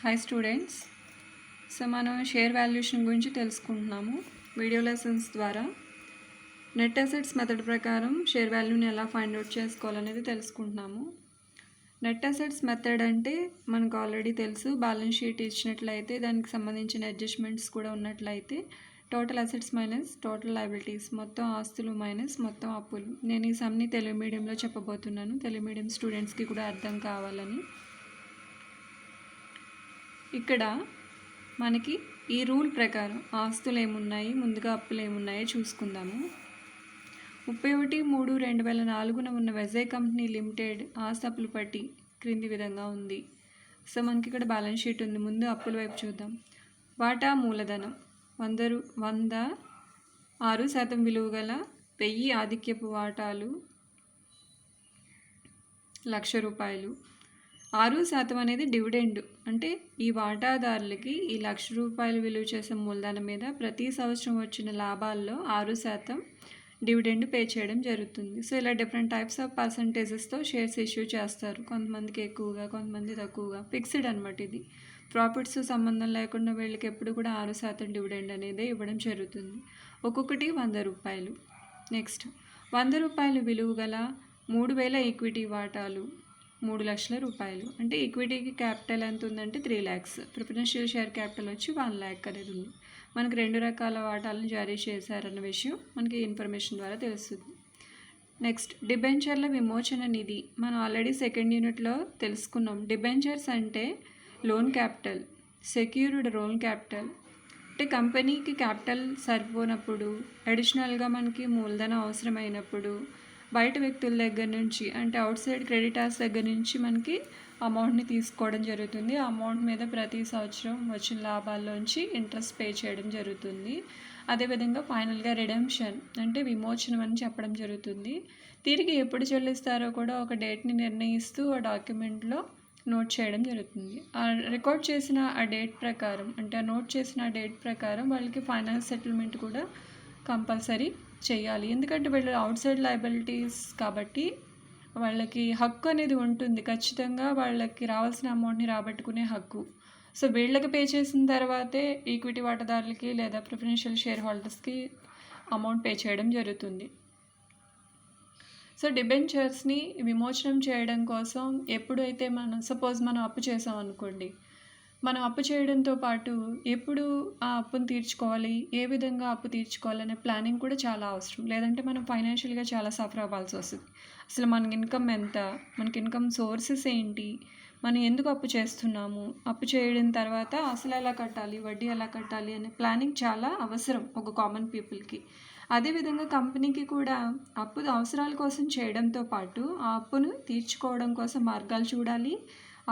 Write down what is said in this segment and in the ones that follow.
Hi students. So మనం share valuation గురించి తెలుసుకుంటున్నాము video lessons ద్వారా. నెట్ అసెట్స్ మెథడ్ ప్రకారం షేర్ వాల్యూని ఎలా ఫైండ్ అవుట్ చేసుకోవాలనేది తెలుసుకుంటున్నాము. నెట్ అసెట్స్ మెథడ్ అంటే మనకు ఆల్రెడీ తెలుసు, బ్యాలెన్స్ షీట్ ఇచ్చినట్లయితే దానికి సంబంధించిన అడ్జస్ట్మెంట్స్ కూడా ఉన్నట్లయితే total assets minus total liabilities, మొత్తం ఆస్తులు మైనస్ మొత్తం అప్పులు. నేను ఈ సమ్ని తెలుగు మీడియంలో చెప్పబోతున్నాను, తెలుగు మీడియం స్టూడెంట్స్కి కూడా అర్థం కావాలని. ఇక్కడ మనకి ఈ రూల్ ప్రకారం ఆస్తులు ఏమున్నాయి, ముందుగా అప్పులు ఏమున్నాయో చూసుకుందాము. 31/3/2004 ఉన్న వెజయ్ కంపెనీ లిమిటెడ్ ఆస్తి అప్పుల పట్టి క్రింది విధంగా ఉంది. సో మనకి ఇక్కడ బ్యాలెన్స్ షీట్ ఉంది. ముందు అప్పుల వైపు చూద్దాం. వాటా మూలధనం 6% విలువ గల 1000 ఆధిక్యపు వాటాలు ₹1,00,000. 6% అనేది డివిడెండ్, అంటే ఈ వాటాదారులకి ఈ ₹1,00,000 విలువ చేసే మూలధనం మీద ప్రతి సంవత్సరం వచ్చిన లాభాల్లో 6% డివిడెండ్ పే చేయడం జరుగుతుంది. సో ఇలా డిఫరెంట్ టైప్స్ ఆఫ్ పర్సంటేజెస్తో షేర్స్ ఇష్యూ చేస్తారు. కొంతమందికి ఎక్కువగా, కొంతమంది తక్కువగా. ఫిక్స్డ్ అనమాట ఇది. ప్రాఫిట్స్ సంబంధం లేకుండా వీళ్ళకి ఎప్పుడు కూడా 6% డివిడెండ్ అనేది ఇవ్వడం జరుగుతుంది. ఒక్కొక్కటి ₹100. నెక్స్ట్, ₹100 విలువ గల 3000 ఈక్విటీ వాటాలు ₹3,00,000. అంటే ఈక్విటీకి క్యాపిటల్ ఎంత ఉందంటే 3 lakhs. ప్రిఫరెన్షియల్ షేర్ క్యాపిటల్ వచ్చి 1 lakh అనేది ఉంది. మనకు 2 రకాల వాటాలను జారీ చేశారన్న విషయం మనకి ఇన్ఫర్మేషన్ ద్వారా తెలుస్తుంది. నెక్స్ట్, డిబెంచర్ల విమోచన నిధి. మనం ఆల్రెడీ సెకండ్ యూనిట్లో తెలుసుకున్నాం. డిబెంచర్స్ అంటే loan capital, secured loan capital. అంటే కంపెనీకి క్యాపిటల్ సరిపోనప్పుడు, అడిషనల్గా మనకి మూలధనం అవసరమైనప్పుడు బయట వ్యక్తుల దగ్గర నుంచి, అంటే అవుట్ సైడ్ క్రెడిటార్స్ దగ్గర నుంచి మనకి అమౌంట్ని తీసుకోవడం జరుగుతుంది. ఆ అమౌంట్ మీద ప్రతి సంవత్సరం వచ్చిన లాభాల్లోంచి ఇంట్రెస్ట్ పే చేయడం జరుగుతుంది. అదేవిధంగా ఫైనల్గా రిడెంప్షన్ అంటే విమోచనం అని చెప్పడం జరుగుతుంది. తిరిగి ఎప్పుడు చెల్లిస్తారో కూడా ఒక డేట్ని నిర్ణయిస్తూ ఆ డాక్యుమెంట్లో నోట్ చేయడం జరుగుతుంది. ఆ రికార్డ్ చేసిన ఆ డేట్ ప్రకారం, అంటే ఆ నోట్ చేసిన ఆ డేట్ ప్రకారం వాళ్ళకి ఫైనాన్స్ సెటిల్మెంట్ కూడా కంపల్సరీ చేయాలి. ఎందుకంటే వీళ్ళు అవుట్ సైడ్ లయబిలిటీస్ కాబట్టి వాళ్ళకి హక్కు అనేది ఉంటుంది. ఖచ్చితంగా వాళ్ళకి రావాల్సిన అమౌంట్ని రాబట్టుకునే హక్కు. సో వీళ్ళకి పే చేసిన తర్వాతే ఈక్విటీ వాటాదారులకి లేదా ప్రిఫరెన్షియల్ షేర్ హోల్డర్స్కి అమౌంట్ పే చేయడం జరుగుతుంది. సో డిబెంచర్స్ని విమోచనం చేయడం కోసం ఎప్పుడైతే సపోజ్ మనం అప్పు చేసాం అనుకోండి, మనం అప్పు చేయడంతో పాటు ఎప్పుడు ఆ అప్పును తీర్చుకోవాలి, ఏ విధంగా అప్పు తీర్చుకోవాలనే ప్లానింగ్ కూడా చాలా అవసరం. లేదంటే మనం ఫైనాన్షియల్గా చాలా సఫర్ అవ్వాల్సి వస్తుంది. అసలు మనకి ఇన్కమ్ ఎంత, మనకి ఇన్కమ్ సోర్సెస్ ఏంటి, మనం ఎందుకు అప్పు చేస్తున్నాము, అప్పు చేయడం తర్వాత అసలు ఎలా కట్టాలి, వడ్డీ ఎలా కట్టాలి అనే ప్లానింగ్ చాలా అవసరం ఒక కామన్ పీపుల్కి. అదేవిధంగా కంపెనీకి కూడా అప్పు అవసరాల కోసం చేయడంతో పాటు ఆ అప్పును తీర్చుకోవడం కోసం మార్గాలు చూడాలి.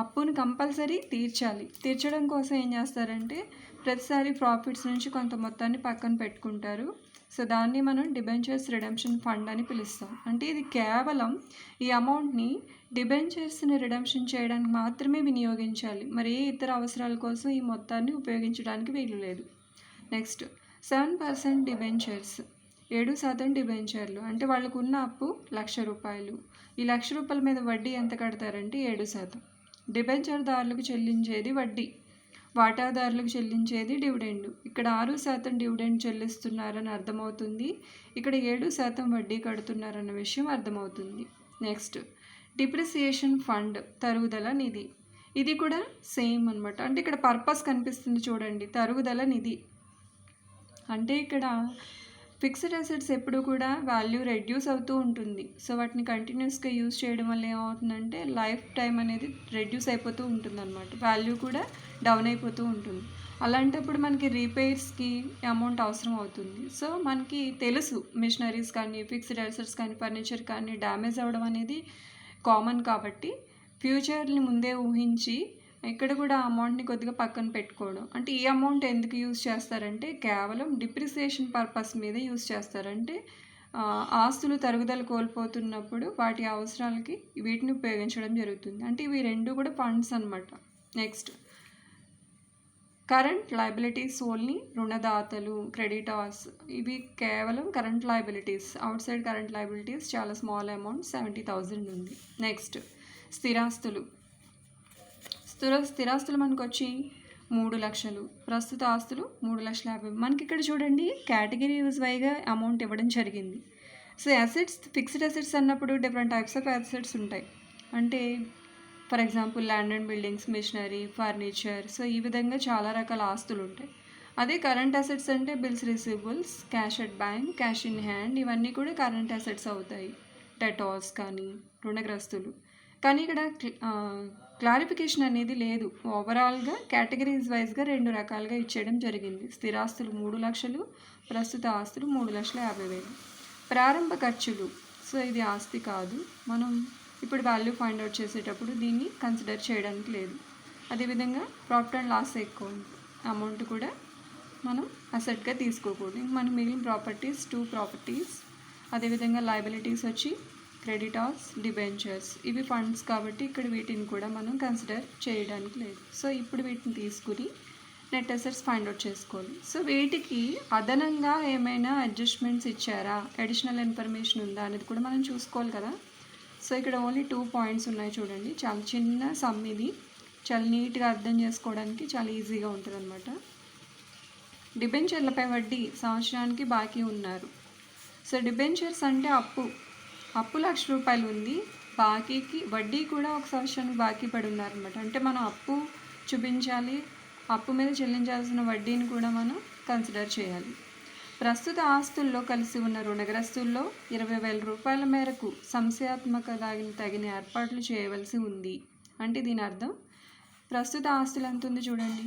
అప్పును కంపల్సరీ తీర్చాలి. తీర్చడం కోసం ఏం చేస్తారంటే ప్రతిసారి ప్రాఫిట్స్ నుంచి కొంత మొత్తాన్ని పక్కన పెట్టుకుంటారు. సో దాన్ని మనం డిబెంచర్స్ రిడెంప్షన్ ఫండ్ అని పిలుస్తాం. అంటే ఇది కేవలం ఈ అమౌంట్ని డిబెంచర్స్ని రిడెంప్షన్ చేయడానికి మాత్రమే వినియోగించాలి. మరి ఏ ఇతర అవసరాల కోసం ఈ మొత్తాన్ని ఉపయోగించడానికి వీలు లేదు. నెక్స్ట్, 7% డిబెంచర్స్, 7% డిబెంచర్లు. అంటే వాళ్ళకు ఉన్న అప్పు ₹1,00,000. ఈ ₹1,00,000 మీద వడ్డీ ఎంత కడతారంటే 7%. డిబెంచర్దారులకు చెల్లించేది వడ్డీ, వాటాదారులకు చెల్లించేది డివిడెండ్. ఇక్కడ 6% డివిడెండ్ చెల్లిస్తున్నారని అర్థమవుతుంది. ఇక్కడ 7% వడ్డీ కడుతున్నారన్న విషయం అర్థమవుతుంది. నెక్స్ట్, డిప్రిసియేషన్ ఫండ్, తరుగుదల నిధి. ఇది కూడా సేమ్ అనమాట. అంటే ఇక్కడ పర్పస్ కనిపిస్తుంది చూడండి, తరుగుదల నిధి. అంటే ఇక్కడ ఫిక్స్డ్ అసెట్స్ ఎప్పుడు కూడా వాల్యూ రెడ్యూస్ అవుతూ ఉంటుంది. సో వాటిని కంటిన్యూస్గా యూజ్ చేయడం వల్ల ఏమవుతుందంటే లైఫ్ టైం అనేది రెడ్యూస్ అయిపోతూ ఉంటుంది అనమాట. వాల్యూ కూడా డౌన్ అయిపోతూ ఉంటుంది. అలాంటప్పుడు మనకి రీపేర్స్కి అమౌంట్ అవసరం అవుతుంది. సో మనకి తెలుసు, మిషనరీస్ కానీ, ఫిక్స్డ్ అసెట్స్ కానీ, ఫర్నిచర్ కానీ డ్యామేజ్ అవ్వడం అనేది కామన్. కాబట్టి ఫ్యూచర్ని ముందే ఊహించి ఇక్కడ కూడా అమౌంట్ని కొద్దిగా పక్కన పెట్టుకోవడం. అంటే ఈ అమౌంట్ ఎందుకు యూజ్ చేస్తారంటే కేవలం డిప్రిసియేషన్ పర్పస్ మీద యూజ్ చేస్తారంటే ఆస్తులు తరుగుదల కోల్పోతున్నప్పుడు వాటి అవసరాలకి వీటిని ఉపయోగించడం జరుగుతుంది. అంటే ఇవి రెండు కూడా ఫండ్స్ అనమాట. నెక్స్ట్, కరెంట్ లయబిలిటీస్ ఓన్లీ, రుణదాతలు, క్రెడిటార్స్, ఇవి కేవలం current liabilities. Out side current liabilities చాలా స్మాల్ అమౌంట్, 70,000 ఉంది. నెక్స్ట్, స్థిరాస్తులు. స్థిరాస్తులు మనకు వచ్చి 3 లక్షలు, ప్రస్తుత ఆస్తులు 3,50,000. మనకి ఇక్కడ చూడండి కేటగిరీ వైజ్గా అమౌంట్ ఇవ్వడం జరిగింది. సో అసెట్స్, ఫిక్స్డ్ అసెట్స్ అన్నప్పుడు డిఫరెంట్ టైప్స్ ఆఫ్ అసెట్స్ ఉంటాయి. అంటే for example land and buildings, machinery, furniture. So ఈ విధంగా చాలా రకాల ఆస్తులు ఉంటాయి. అదే కరెంట్ అసెట్స్ అంటే bills receivables, cash at bank, cash in hand, ఇవన్నీ కూడా కరెంట్ అసెట్స్ అవుతాయి. డెటార్స్ కానీ రుణగ్రస్తులు. కానీ ఇక్కడ క్లారిఫికేషన్ అనేది లేదు. ఓవరాల్గా కేటగిరీస్ వైజ్గా 2 రకాలుగా ఇచ్చేయడం జరిగింది. స్థిరాస్తులు 3 లక్షలు, ప్రస్తుత ఆస్తులు 3,50,000. ప్రారంభ ఖర్చులు. సో ఇది ఆస్తి కాదు, మనం ఇప్పుడు వాల్యూ ఫైండ్ అవుట్ చేసేటప్పుడు దీన్ని కన్సిడర్ చేయడానికి లేదు. అదేవిధంగా profit and loss account amount కూడా మనం అసెట్గా తీసుకోకూడదు. మనం మిగిలిన ప్రాపర్టీస్ 2 ప్రాపర్టీస్. అదేవిధంగా లయబిలిటీస్ వచ్చి క్రెడిటార్స్, డిబెంచర్స్. ఇవి ఫండ్స్ కాబట్టి ఇక్కడ వీటిని కూడా మనం కన్సిడర్ చేయడానికి లేదు. సో ఇప్పుడు వీటిని తీసుకుని నెట్ అసెట్స్ ఫైండ్ అవుట్ చేసుకోవాలి. సో వీటికి అదనంగా ఏమైనా అడ్జస్ట్మెంట్స్ ఇచ్చారా, అడిషనల్ ఇన్ఫర్మేషన్ ఉందా అనేది కూడా మనం చూసుకోవాలి కదా. సో ఇక్కడ ఓన్లీ 2 పాయింట్స్ ఉన్నాయి చూడండి. చాలా చిన్న సమ్ ఇది, చాలా నీట్గా అర్థం చేసుకోవడానికి చాలా ఈజీగా ఉంటుంది అనమాట. డిబెంచర్లపై వడ్డీ సంవత్సరానికి బాకీ ఉన్నారు. సో డిబెంచర్స్ అంటే అప్పు 1,00,000 రూపాయలు ఉంది, బాకీకి వడ్డీ కూడా 1 సంవత్సరానికి బాకీ పడి ఉన్నారనమాట. అంటే మనం అప్పు చూపించాలి, అప్పు మీద చెల్లించాల్సిన వడ్డీని కూడా మనం కన్సిడర్ చేయాలి. ప్రస్తుత ఆస్తుల్లో కలిసి ఉన్న రుణగ్రస్తుల్లో 20,000 రూపాయల మేరకు సంశయాత్మక తగిన ఏర్పాట్లు చేయవలసి ఉంది. అంటే దీని అర్థం ప్రస్తుత ఆస్తులు ఎంత ఉంది చూడండి,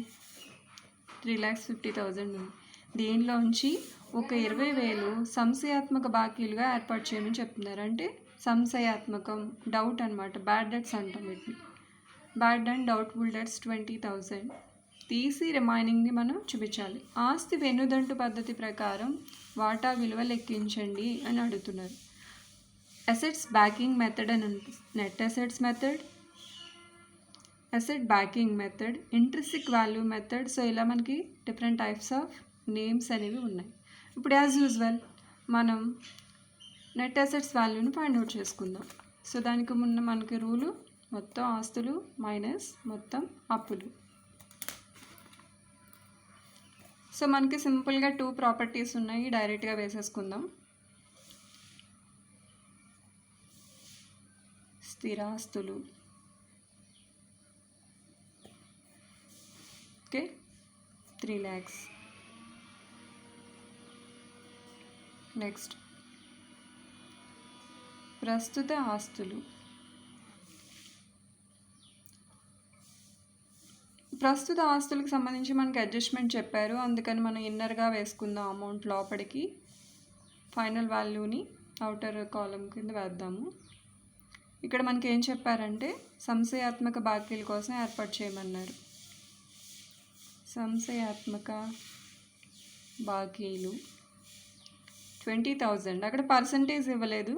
3,50,000 ఉంది. దీనిలోంచి ఒక 20,000 సంశయాత్మక బాకీలుగా ఏర్పాటు చేయమని చెప్తున్నారు. అంటే సంశయాత్మకం, డౌట్ అనమాట, బ్యాడ్ డెట్స్ అంటాం వీటిని. బ్యాడ్ అండ్ డౌట్ఫుల్ డెట్స్ 20,000 తీసి రిమైనింగ్ని మనం చూపించాలి. ఆస్తి వెన్నుదంటు పద్ధతి ప్రకారం వాటా విలువ లెక్కించండి అని అడుగుతున్నారు. అసెట్స్ బ్యాకింగ్ మెథడ్ అని net assets method, asset backing method, intrinsic value method. So ఇలా మనకి డిఫరెంట్ టైప్స్ ఆఫ్ నేమ్స్ అనేవి ఉన్నాయి. ఇప్పుడు యాజ్ యూజువల్ మనం నెట్ అసెట్స్ వాల్యూని ఫైండ్ అవుట్ చేసుకుందాం. సో దానికి ముందు మనకి రూలు మొత్తం ఆస్తులు మైనస్ మొత్తం అప్పులు. సో మనకి సింపుల్గా 2 ప్రాపర్టీస్ ఉన్నాయి, డైరెక్ట్గా వేసేసుకుందాం. స్థిరాస్తులు, ఓకే, 3 lakhs. నెక్స్ట్ ప్రస్తుత ఆస్తులు. ప్రస్తుత ఆస్తులకు సంబంధించి మనకి అడ్జస్ట్మెంట్ చెప్పారు, అందుకని మనం ఇన్నర్గా వేసుకుందాం అమౌంట్ లోపలికి. ఫైనల్ వాల్యూని అవుటర్ కాలం కింద వేద్దాము. ఇక్కడ మనకి ఏం చెప్పారంటే సంశయాత్మక బాకీల కోసం ఏర్పాటు చేయమన్నారు. సంశయాత్మక బాకీలు 20,000. అక్కడ పర్సంటేజ్ ఇవ్వలేదు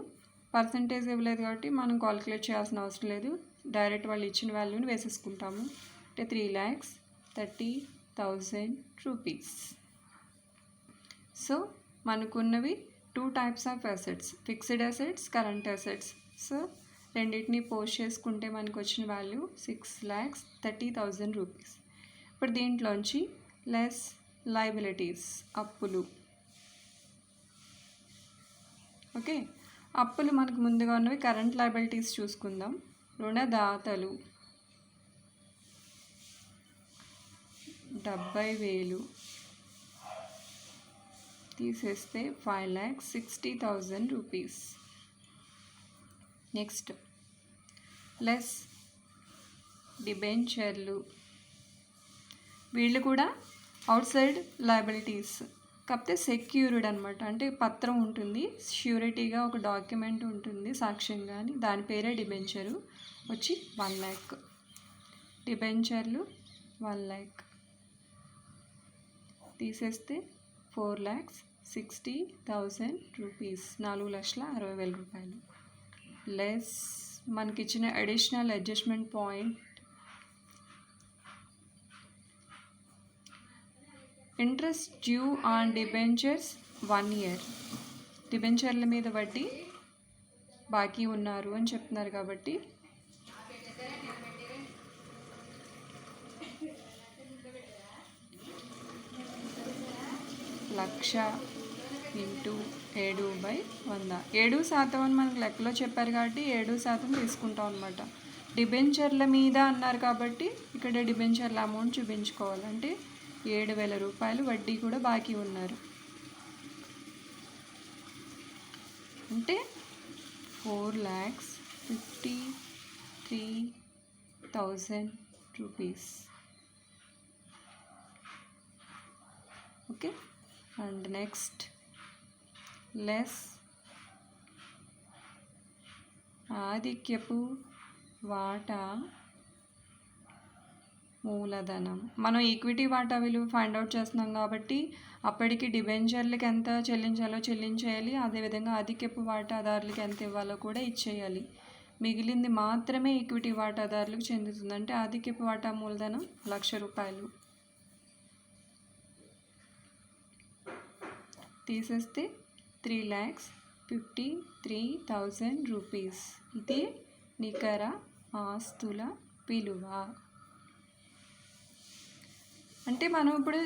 కాబట్టి మనం కాలిక్యులేట్ చేయాల్సిన అవసరం లేదు, డైరెక్ట్ వాళ్ళు ఇచ్చిన వాల్యూని వేసేసుకుంటాము. అంటే 3,30,000 రూపీస్. సో మనకున్నవి 2 types of assets, fixed assets, current assets. So రెండింటిని పోస్ట్ చేసుకుంటే మనకు వచ్చిన వాల్యూ 6,30,000 రూపీస్. ఇప్పుడు దీంట్లోంచి లెస్ లయబిలిటీస్, అప్పులు. ఓకే, అప్పులు మనకు ముందుగా ఉన్నవి కరెంట్ లయబిలిటీస్ చూసుకుందాం. రుణదాతలు 70,000 తీసేస్తే 5,60,000 రూపీస్. నెక్స్ట్ లెస్ డిబెంచర్లు, వీళ్ళు కూడా అవుట్ సైడ్ లయబిలిటీస్, కాకపోతే సెక్యూర్డ్ అనమాట. అంటే పత్రం ఉంటుంది, ష్యూరిటీగా ఒక డాక్యుమెంట్ ఉంటుంది సాక్ష్యంగా అని, దాని పేరే డిబెంచరు. వచ్చి 1 lakh. డిబెంచర్లు 1 lakh తీసేస్తే 4,60,000 రూపీస్, 4,60,000 రూపాయలు. లెస్ మనకిచ్చిన additional adjustment point interest due on debentures 1 year. డిబెంచర్ల మీద వడ్డీ బాకీ ఉన్నారు అని చెప్తున్నారు కాబట్టి 1,00,000 ఇంటూ 7/100. 7% అని మనకు లెక్కలో చెప్పారు కాబట్టి 7% తీసుకుంటాం అనమాట. డిబెంచర్ల మీద అన్నారు కాబట్టి ఇక్కడ డిబెంచర్ల అమౌంట్ చూపించుకోవాలంటే 7,000 రూపాయలు వడ్డీ కూడా బాకీ ఉన్నారు. అంటే 4,53,000 rupees. Okay, and next less ఆధిక్యపు వాటా మూలధనం. మనం ఈక్విటీ వాటా విలువ ఫైండ్ అవుట్ చేస్తున్నాం కాబట్టి అప్పటికి డిబెంచర్లకి ఎంత చెల్లించాలో చెల్లించేయాలి, అదేవిధంగా ఆధిక్యపు వాటాదారులకి ఎంత ఇవ్వాలో కూడా ఇచ్చేయాలి. మిగిలింది మాత్రమే ఈక్విటీ వాటాదారులకు చెందుతుంది. అంటే ఆధిక్యపు వాటా మూలధనం 1,00,000 రూపాయలు తీసేస్తే 3,53,000 రూపీస్. ఇది నికర ఆస్తుల విలువ. అంటే మనం ఇప్పుడు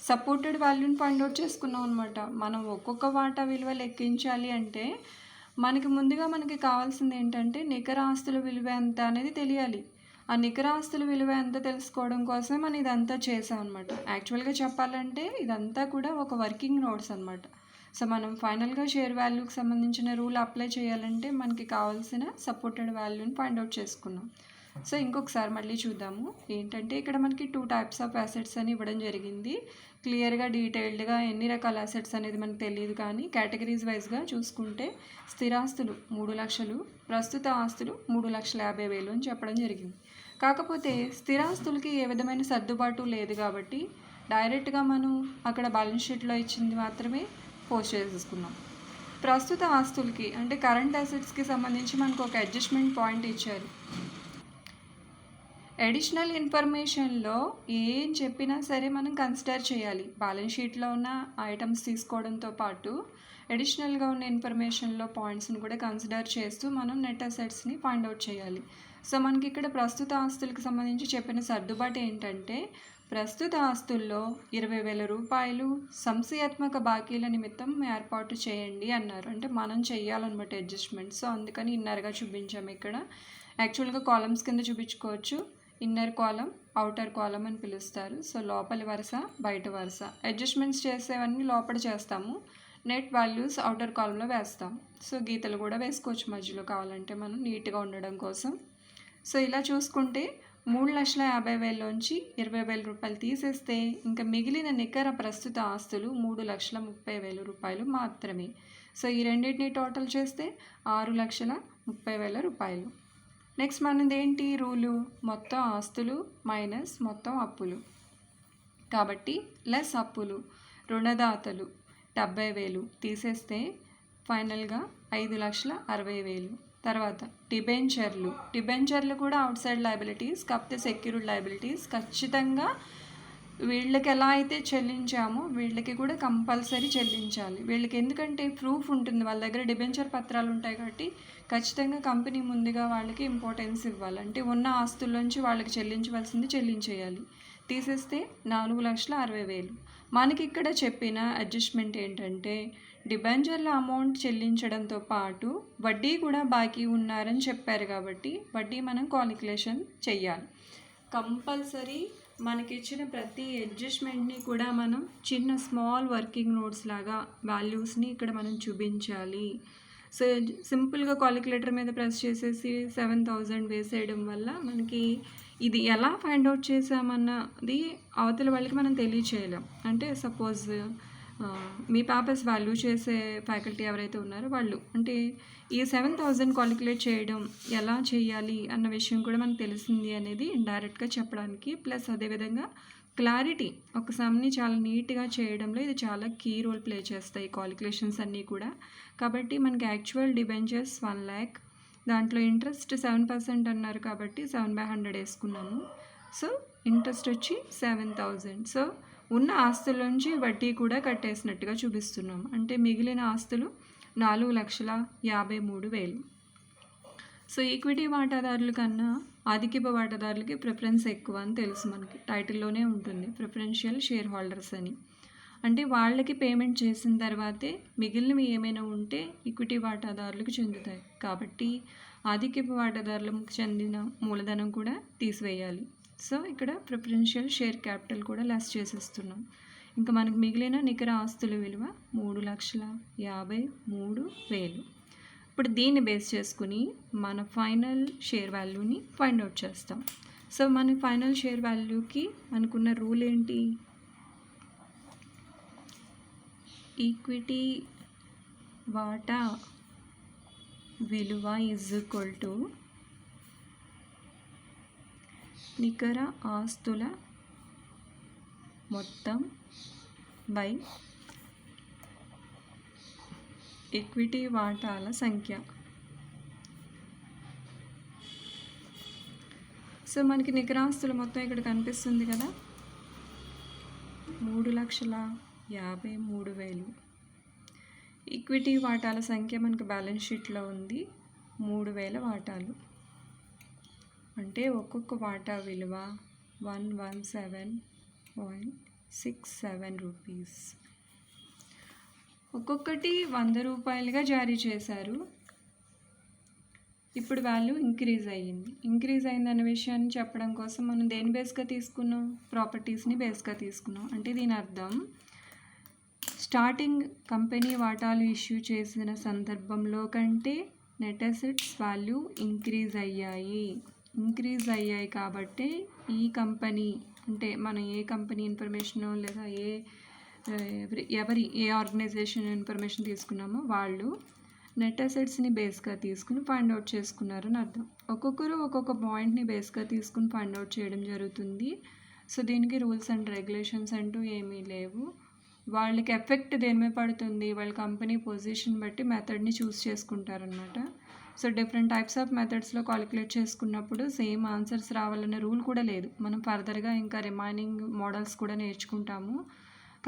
సపోర్టెడ్ వాల్యూని ఫైండ్ అవుట్ చేసుకున్నాం అనమాట. మనం ఒక్కొక్క వాటా విలువ లెక్కించాలి అంటే మనకి కావాల్సింది ఏంటంటే నికర ఆస్తుల విలువ ఎంత అనేది తెలియాలి. ఆ నికర ఆస్తుల విలువ ఎంత తెలుసుకోవడం కోసమే మనం ఇదంతా చేసాం అనమాట. యాక్చువల్గా చెప్పాలంటే ఇదంతా కూడా ఒక వర్కింగ్ నోట్స్ అనమాట. సో మనం ఫైనల్గా షేర్ వాల్యూకి సంబంధించిన రూల్ అప్లై చేయాలంటే మనకి కావాల్సిన సపోర్టెడ్ వాల్యూని ఫైండ్ అవుట్ చేసుకున్నాం. సో ఇంకొకసారి మళ్ళీ చూద్దాము. ఏంటంటే ఇక్కడ మనకి 2 టైప్స్ ఆఫ్ అసెట్స్ అని ఇవ్వడం జరిగింది. క్లియర్గా డీటెయిల్డ్గా ఎన్ని రకాల అసెట్స్ అనేది మనకు తెలియదు, కానీ కేటగిరీస్ వైజ్గా చూసుకుంటే స్థిరాస్తులు 3,00,000, ప్రస్తుత ఆస్తులు 3,50,000 అని చెప్పడం జరిగింది. కాకపోతే స్థిరాస్తులకి ఏ విధమైన సర్దుబాటు లేదు కాబట్టి డైరెక్ట్గా మనం అక్కడ బ్యాలెన్స్ షీట్లో ఇచ్చింది మాత్రమే పోస్ట్ చేసేసుకున్నాం. ప్రస్తుత ఆస్తులకి అంటే కరెంట్ అసెట్స్కి సంబంధించి మనకు ఒక అడ్జస్ట్మెంట్ పాయింట్ ఇచ్చారు. అడిషనల్ ఇన్ఫర్మేషన్లో ఏం చెప్పినా సరే మనం కన్సిడర్ చేయాలి. బ్యాలెన్స్ షీట్లో ఉన్న ఐటమ్స్ తీసుకోవడంతో పాటు అడిషనల్గా ఉన్న ఇన్ఫర్మేషన్లో పాయింట్స్ని కూడా కన్సిడర్ చేస్తూ మనం నెట్ అసెట్స్ని ఫైండ్ అవుట్ చేయాలి. సో మనకి ఇక్కడ ప్రస్తుత ఆస్తులకు సంబంధించి చెప్పిన సర్దుబాటు ఏంటంటే ప్రస్తుత ఆస్తుల్లో 20,000 రూపాయలు సంశయాత్మక బాకీల నిమిత్తం ఏర్పాటు చేయండి అన్నారు. అంటే మనం చెయ్యాలన్నమాట అడ్జస్ట్మెంట్. సో అందుకని ఇన్నర్గా చూపించాము. ఇక్కడ యాక్చువల్గా కాలమ్స్ కింద చూపించుకోవచ్చు. ఇన్నర్ కాలం, అవుటర్ కాలం అని పిలుస్తారు. సో లోపలి వరుస, బయట వరుస. అడ్జస్ట్మెంట్స్ చేసేవన్నీ లోపల చేస్తాము, నెట్ వాల్యూస్ అవుటర్ కాలంలో వేస్తాం. సో గీతలు కూడా వేసుకోవచ్చు మధ్యలో కావాలంటే మనం నీట్గా ఉండడం కోసం. సో ఇలా చూసుకుంటే 3,50,000లోంచి 20,000 రూపాయలు తీసేస్తే ఇంకా మిగిలిన నికర ప్రస్తుత ఆస్తులు 3,30,000 రూపాయలు మాత్రమే. సో ఈ రెండింటిని టోటల్ చేస్తే 6,30,000 రూపాయలు. నెక్స్ట్ మనది ఏంటి రూలు? మొత్తం ఆస్తులు మైనస్ మొత్తం అప్పులు. కాబట్టి లెస్ అప్పులు, రుణదాతలు 70,000 తీసేస్తే ఫైనల్గా 5,60,000. తర్వాత డిబెంచర్లు కూడా అవుట్ సైడ్ లయబిలిటీస్, కాకపోతే సెక్యూర్డ్ లయబిలిటీస్. ఖచ్చితంగా వీళ్ళకి ఎలా అయితే చెల్లించామో వీళ్ళకి కూడా కంపల్సరీ చెల్లించాలి. వీళ్ళకి ఎందుకంటే ప్రూఫ్ ఉంటుంది, వాళ్ళ దగ్గర డిబెంచర్ పత్రాలు ఉంటాయి కాబట్టి ఖచ్చితంగా కంపెనీ ముందుగా వాళ్ళకి ఇంపార్టెన్స్ ఇవ్వాలి. అంటే ఉన్న ఆస్తుల్లోంచి వాళ్ళకి చెల్లించవలసింది చెల్లించేయాలి. తీసేస్తే 4,60,000. మనకి ఇక్కడ చెప్పిన అడ్జస్ట్మెంట్ ఏంటంటే డిబెంచర్ల అమౌంట్ చెల్లించడంతో పాటు వడ్డీ కూడా బాకీ ఉన్నారని చెప్పారు కాబట్టి వడ్డీ మనం కాలిక్యులేషన్ చెయ్యాలి. కంపల్సరీ మనకి ఇచ్చిన ప్రతి అడ్జస్ట్మెంట్ని కూడా మనం చిన్న స్మాల్ వర్కింగ్ నోట్స్ లాగా వాల్యూస్ని ఇక్కడ మనం చూపించాలి. సో సింపుల్గా కాలిక్యులేటర్ మీద ప్రెస్ చేసేసి 7,000 వేసేయడం వల్ల మనకి ఇది ఎలా ఫైండ్ అవుట్ చేసామన్నది అవతల వాళ్ళకి మనం తెలియచేయలేం. అంటే సపోజ్ మీ పేపర్స్ వాల్యూ చేసే ఫ్యాకల్టీ ఎవరైతే ఉన్నారో వాళ్ళు అంటే ఈ 7,000 కాలిక్యులేట్ చేయడం ఎలా చేయాలి అన్న విషయం కూడా మనకు తెలిసింది అనేది ఇండైరెక్ట్గా చెప్పడానికి, ప్లస్ అదేవిధంగా క్లారిటీ ఒక సమ్ని చాలా నీట్గా చేయడంలో ఇది చాలా కీ రోల్ ప్లే చేస్తాయి కాలిక్యులేషన్స్ అన్నీ కూడా. కాబట్టి మనకి యాక్చువల్ డిబెంచర్స్ 1 lakh, దాంట్లో ఇంట్రెస్ట్ 7% అన్నారు కాబట్టి 7/100 వేసుకున్నాము. సో ఇంట్రెస్ట్ వచ్చి 7,000. సో ఉన్న ఆస్తుల్లోంచి వడ్డీ కూడా కట్టేసినట్టుగా చూపిస్తున్నాం. అంటే మిగిలిన ఆస్తులు 4,53,000. సో ఈక్విటీ వాటాదారుల కన్నా ఆధిక్యపు వాటాదారులకి ప్రిఫరెన్స్ ఎక్కువ అని తెలుసు మనకి, టైటిల్లోనే ఉంటుంది ప్రిఫరెన్షియల్ షేర్ హోల్డర్స్ అని. అంటే వాళ్ళకి పేమెంట్ చేసిన తర్వాతే మిగిలినవి ఏమైనా ఉంటే ఈక్విటీ వాటాదారులకు చెందుతాయి. కాబట్టి ఆధిక్యపు వాటాదారులకు చెందిన మూలధనం కూడా తీసివేయాలి. సో ఇక్కడ ప్రిఫరెన్షియల్ షేర్ క్యాపిటల్ కూడా లెస్ చేసేస్తున్నాం. ఇంకా మనకు మిగిలిన నికర ఆస్తుల విలువ 3,53,000. ఇప్పుడు దీన్ని బేస్ చేసుకుని మన ఫైనల్ షేర్ వాల్యూని ఫైండ్ అవుట్ చేస్తాం. సో మన ఫైనల్ షేర్ వాల్యూకి మనకున్న రూల్ ఏంటి? ఈక్విటీ వాటా విలువ ఈజ్ ఈక్వల్ టు నికర ఆస్తుల మొత్తం బై ఈక్విటీ వాటాల సంఖ్య. సో మనకి నికర ఆస్తుల మొత్తం ఇక్కడ కనిపిస్తుంది కదా, 3,53,000. ఈక్విటీ వాటాల సంఖ్య మనకు బ్యాలెన్స్ షీట్లో ఉంది 3,000 వాటాలు. అంటే ఒక్కొక్క వాటా విలువ 117.67 రూపీస్. ఒక్కొక్కటి 100 రూపాయలుగా జారీ చేశారు. ఇప్పుడు వాల్యూ ఇంక్రీజ్ అయిందన్న విషయాన్ని చెప్పడం కోసం మనం దేని బేస్గా తీసుకున్నాం? ప్రాపర్టీస్ని బేస్గా తీసుకున్నాం. అంటే దీని అర్థం స్టార్టింగ్ కంపెనీ వాటాలు ఇష్యూ చేసిన సందర్భంలో కంటే నెట్ అసెట్స్ వాల్యూ ఇంక్రీజ్ అయ్యాయి కాబట్టి ఈ కంపెనీ, అంటే మనం ఏ కంపెనీ ఇన్ఫర్మేషన్ లేదా ఏ ఆర్గనైజేషన్ ఇన్ఫర్మేషన్ తీసుకున్నామో వాళ్ళు నెట్ అసెట్స్ని బేస్గా తీసుకుని ఫైండ్ అవుట్ చేసుకున్నారని అర్థం. ఒక్కొక్కరు ఒక్కొక్క పాయింట్ని బేస్గా తీసుకుని ఫైండ్ అవుట్ చేయడం జరుగుతుంది. సో దీనికి రూల్స్ అండ్ రెగ్యులేషన్స్ అంటూ ఏమీ లేవు. వాళ్ళకి ఎఫెక్ట్ దేని మీద పడుతుంది? వాళ్ళ కంపెనీ పొజిషన్ బట్టి మెథడ్ని చూస్ చేసుకుంటారనమాట. సో డిఫరెంట్ టైప్స్ ఆఫ్ మెథడ్స్లో కాలిక్యులేట్ చేసుకున్నప్పుడు సేమ్ ఆన్సర్స్ రావాలనే రూల్ కూడా లేదు. మనం ఫర్దర్గా ఇంకా రిమైనింగ్ మోడల్స్ కూడా నేర్చుకుంటాము.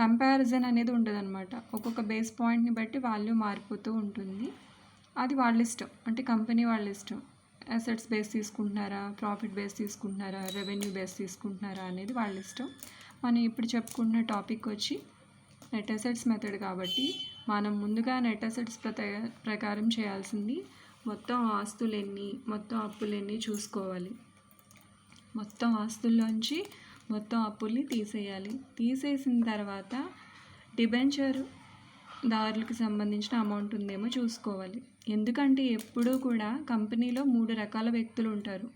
కంపారిజన్ అనేది ఉండదన్నమాట. ఒక్కొక్క బేస్ పాయింట్ని బట్టి వాల్యూ మారిపోతూ ఉంటుంది. అది వాళ్ళ ఇష్టం, అంటే కంపెనీ వాళ్ళ ఇష్టం. అసెట్స్ బేస్ తీసుకుంటున్నారా, ప్రాఫిట్ బేస్ తీసుకుంటున్నారా, రెవెన్యూ బేస్ తీసుకుంటున్నారా అనేది వాళ్ళ ఇష్టం. మనం ఇప్పుడు చెప్పుకుంటున్న టాపిక్ వచ్చి నెట్ అసెట్స్ మెథడ్ కాబట్టి మనం ముందుగా నెట్ అసెట్స్ ప్రకారం చేయాల్సింది మొత్తం ఆస్తులు ఎన్ని, మొత్తం అప్పులు ఎన్ని చూసుకోవాలి. మొత్తం ఆస్తుల్లోంచి మొత్తం అప్పుల్ని తీసేయాలి. తీసేసిన తర్వాత డిబెంచర్ దారులకు సంబంధించిన అమౌంట్ ఉందేమో చూసుకోవాలి. ఎందుకంటే ఎప్పుడూ కూడా కంపెనీలో 3 రకాల వ్యక్తులు ఉంటారు: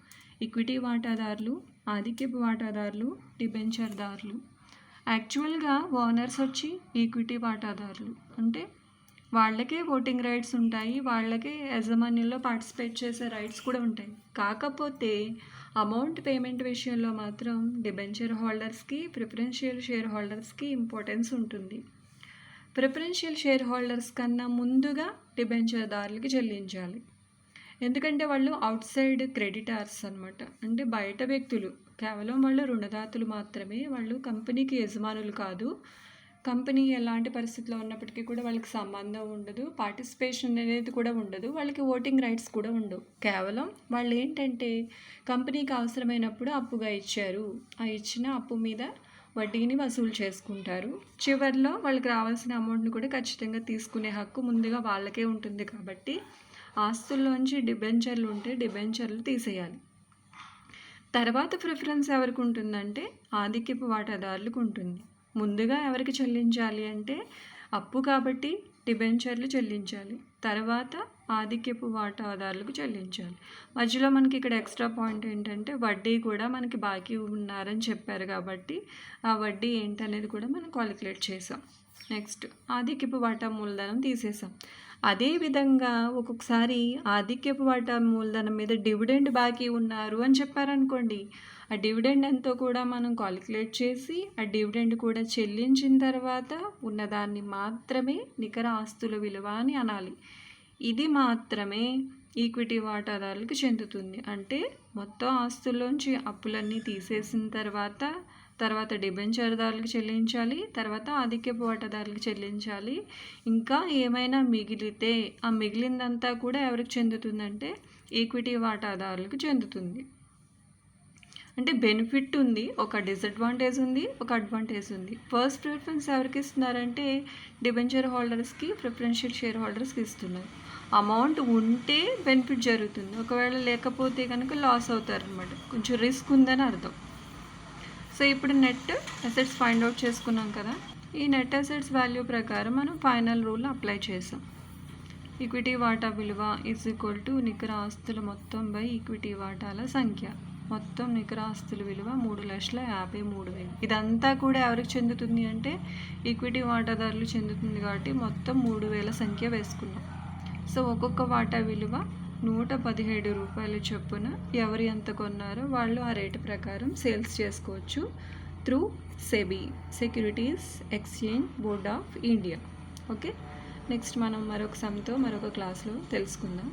ఈక్విటీ వాటాదారులు, ఆధిక్యపు వాటాదారులు, డిబెంచర్ దారులు. యాక్చువల్గా ఓనర్స్ వచ్చి ఈక్విటీ వాటాదారులు, అంటే వాళ్ళకే ఓటింగ్ రైట్స్ ఉంటాయి, వాళ్ళకే యజమాన్యంలో పార్టిసిపేట్ చేసే రైట్స్ కూడా ఉంటాయి. కాకపోతే అమౌంట్ పేమెంట్ విషయంలో మాత్రం డిబెంచర్ హోల్డర్స్కి, ప్రిఫరెన్షియల్ షేర్ హోల్డర్స్కి ఇంపార్టెన్స్ ఉంటుంది. ప్రిఫరెన్షియల్ షేర్ హోల్డర్స్ కన్నా ముందుగా డిబెంచర్ దారులకి చెల్లించాలి. ఎందుకంటే వాళ్ళు అవుట్ సైడ్ క్రెడిటార్స్ అనమాట. అంటే బయట వ్యక్తులు, కేవలం వాళ్ళు రుణదాతలు మాత్రమే. వాళ్ళు కంపెనీకి యజమానులు కాదు. కంపెనీ ఎలాంటి పరిస్థితిలో ఉన్నప్పటికీ కూడా వాళ్ళకి సంబంధం ఉండదు, పార్టిసిపేషన్ అనేది కూడా ఉండదు, వాళ్ళకి ఓటింగ్ రైట్స్ కూడా ఉండవు. కేవలం వాళ్ళు ఏంటంటే కంపెనీకి అవసరమైనప్పుడు అప్పుగా ఇచ్చారు, ఆ ఇచ్చిన అప్పు మీద వడ్డీని వసూలు చేసుకుంటారు. చివరిలో వాళ్ళకి రావాల్సిన అమౌంట్ని కూడా ఖచ్చితంగా తీసుకునే హక్కు ముందుగా వాళ్ళకే ఉంటుంది. కాబట్టి ఆస్తుల్లోంచి డిబెంచర్లు ఉంటే డిబెంచర్లు తీసేయాలి. తర్వాత ప్రిఫరెన్స్ ఎవరికి ఉంటుందంటే ఆధిక్యపు వాటాదారులకు ఉంటుంది. ముందుగా ఎవరికి చెల్లించాలి అంటే అప్పు కాబట్టి డిబెంచర్లు చెల్లించాలి, తర్వాత ఆధిక్యపు వాటాదారులకు చెల్లించాలి. మధ్యలో మనకి ఇక్కడ ఎక్స్ట్రా పాయింట్ ఏంటంటే వడ్డీ కూడా మనకి బాకీ ఉన్నారని చెప్పారు కాబట్టి ఆ వడ్డీ ఏంటనేది కూడా మనం కాలిక్యులేట్ చేసాం. నెక్స్ట్ ఆధిక్యపు వాటా మూలధనం తీసేసాం. అదేవిధంగా ఒక్కొక్కసారి ఆధిక్యపు వాటా మూలధనం మీద డివిడెండ్ బాకీ ఉన్నారు అని చెప్పారనుకోండి, ఆ డివిడెండ్ ఎంతో కూడా మనం కాలిక్యులేట్ చేసి ఆ డివిడెండ్ కూడా చెల్లించిన తర్వాత ఉన్నదాన్ని మాత్రమే నికర ఆస్తుల విలువ అని అనాలి. ఇది మాత్రమే ఈక్విటీ వాటాదారులకు చెందుతుంది. అంటే మొత్తం ఆస్తుల్లోంచి అప్పులన్నీ తీసేసిన తర్వాత డిబెంచర్దారులకు చెల్లించాలి, తర్వాత ఆధిక్యపు వాటాదారులకు చెల్లించాలి. ఇంకా ఏమైనా మిగిలితే ఆ మిగిలిందంతా కూడా ఎవరికి చెందుతుందంటే ఈక్విటీ వాటాదారులకు చెందుతుంది. అంటే బెనిఫిట్ ఉంది, ఒక డిసడ్వాంటేజ్ ఉంది, ఒక అడ్వాంటేజ్ ఉంది. ఫస్ట్ ప్రిఫరెన్స్ ఎవరికి ఇస్తున్నారంటే డిబెంచర్ హోల్డర్స్కి, ప్రిఫరెన్షియల్ షేర్ హోల్డర్స్కి ఇస్తున్నారు. అమౌంట్ ఉంటే బెనిఫిట్ జరుగుతుంది, ఒకవేళ లేకపోతే కనుక లాస్ అవుతారనమాట. కొంచెం రిస్క్ ఉందని అర్థం. సో ఇప్పుడు నెట్ అసెట్స్ ఫైండ్ అవుట్ చేసుకున్నాం కదా. ఈ నెట్ అసెట్స్ వాల్యూ ప్రకారం మనం ఫైనల్ రూల్ అప్లై చేసాం. ఈక్విటీ వాటా విలువ ఈజ్ ఈక్వల్ టు నికర ఆస్తుల మొత్తం బై ఈక్విటీ వాటాల సంఖ్య. మొత్తం నికర ఆస్తుల విలువ 3,53,000. ఇదంతా కూడా ఎవరికి చెందుతుంది అంటే ఈక్విటీ వాటాదారులు చెందుతుంది, కాబట్టి మొత్తం 3,000 సంఖ్య వేసుకున్నాం. సో ఒక్కొక్క వాటా విలువ 117 రూపాయల చొప్పున ఎవరు ఎంత కొన్నారో వాళ్ళు ఆ రేటు ప్రకారం సేల్స్ చేసుకోవచ్చు through SEBI, securities exchange board of India. Okay, next మనం మరొక సమ్తో మరొక క్లాస్లో తెలుసుకుందాం.